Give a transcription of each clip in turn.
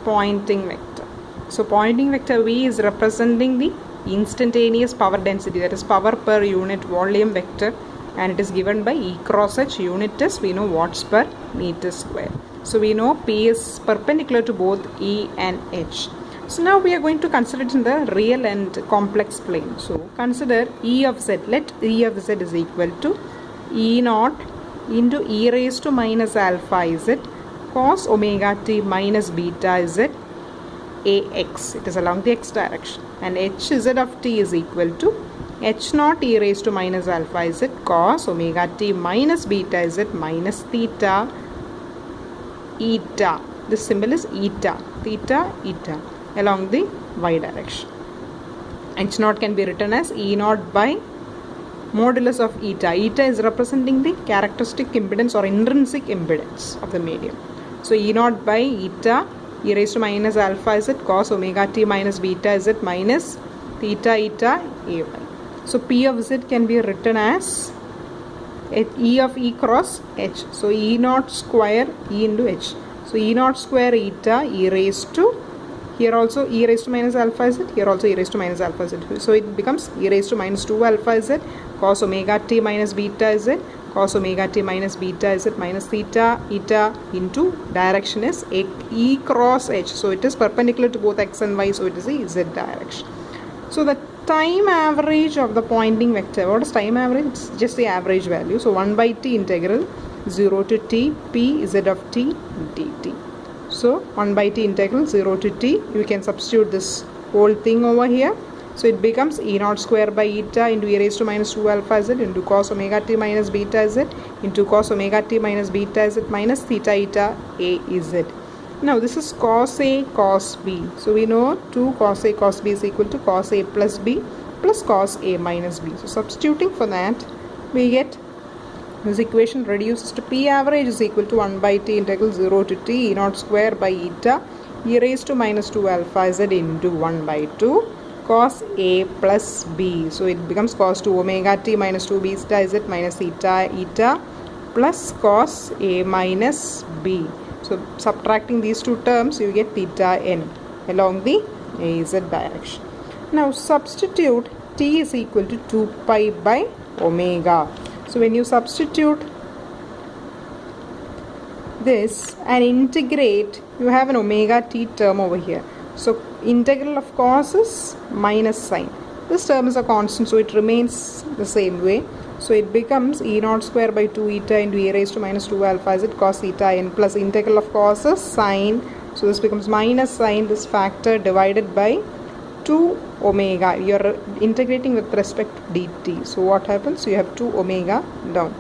Poynting vector. So Poynting vector V is representing the instantaneous power density, that is power per unit volume vector, and it is given by E cross H. Unit is, we know, watts per meter square. So we know P is perpendicular to both E and H. So now we are going to consider it in the real and complex plane. So consider E of Z. Let E of Z is equal to E naught into e raised to minus alpha Z cos omega t minus beta Z ax. It is along the x direction. And hz of t is equal to h naught e raised to minus alpha Z cos omega t minus beta Z minus theta eta. This symbol is eta. Theta eta along the y direction. H naught can be written as E naught by modulus of eta. Eta is representing the characteristic impedance or intrinsic impedance of the medium. So E naught by eta e raised to minus alpha Z cos omega t minus beta Z minus theta eta ay. So P of Z can be written as E of E cross H. So E naught square E into H. So E naught square eta e raised to, here also e raised to minus alpha Z, here also e raised to minus alpha Z. So it becomes e raised to minus 2 alpha Z cos omega t minus beta Z cos omega t minus beta Z minus theta eta into direction is E cross H. So it is perpendicular to both x and y, so it is the Z direction. So the time average of the Poynting vector, what is time average? It's just the average value. So 1 by t integral 0 to t p z of t dt. So 1 by t integral 0 to t, you can substitute this whole thing over here. So it becomes E naught square by eta into e raised to minus 2 alpha Z into cos omega t minus beta Z into cos omega t minus beta Z minus theta eta a Z. Now this is cos A cos B. So we know 2 cos A cos B is equal to cos A plus B plus cos A minus B. So substituting for that, we get this equation reduces to P average is equal to 1 by t integral 0 to t E naught square by eta e raised to minus 2 alpha Z into 1 by 2 cos A plus B. So it becomes cos 2 omega t minus 2 beta Z minus theta eta plus cos A minus B. So subtracting these two terms, you get theta n along the AZ direction. Now substitute t is equal to 2 pi by omega. So when you substitute this and integrate, you have an omega t term over here. So integral of cos is minus sign. This term is a constant, so it remains the same way. So it becomes E naught square by 2 eta into e raised to minus 2 alpha Z cos theta n plus integral of cos is sine. So this becomes minus sine this factor divided by 2 omega. You are integrating with respect to dt. So what happens? You have 2 omega down.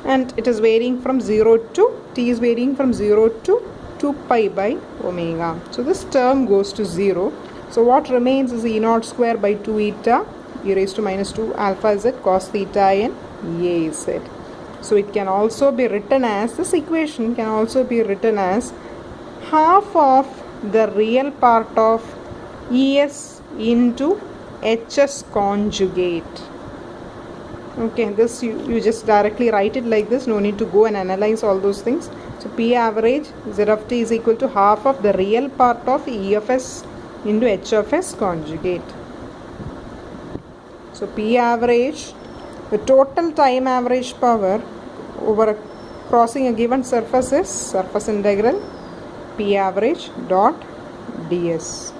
And it is varying from 0 to, t is varying from 0 to 2 pi by omega. So this term goes to 0. So what remains is E naught square by 2 eta e raised to minus 2 alpha Z cos theta n a Z. So it can also be written as, this equation can also be written as half of the real part of ES into HS conjugate. Okay, this you just directly write it like this, no need to go and analyze all those things. So P average Z of t is equal to half of the real part of E of S into H of S conjugate. So P average, the total time average power over crossing a given surface is surface integral P average dot ds.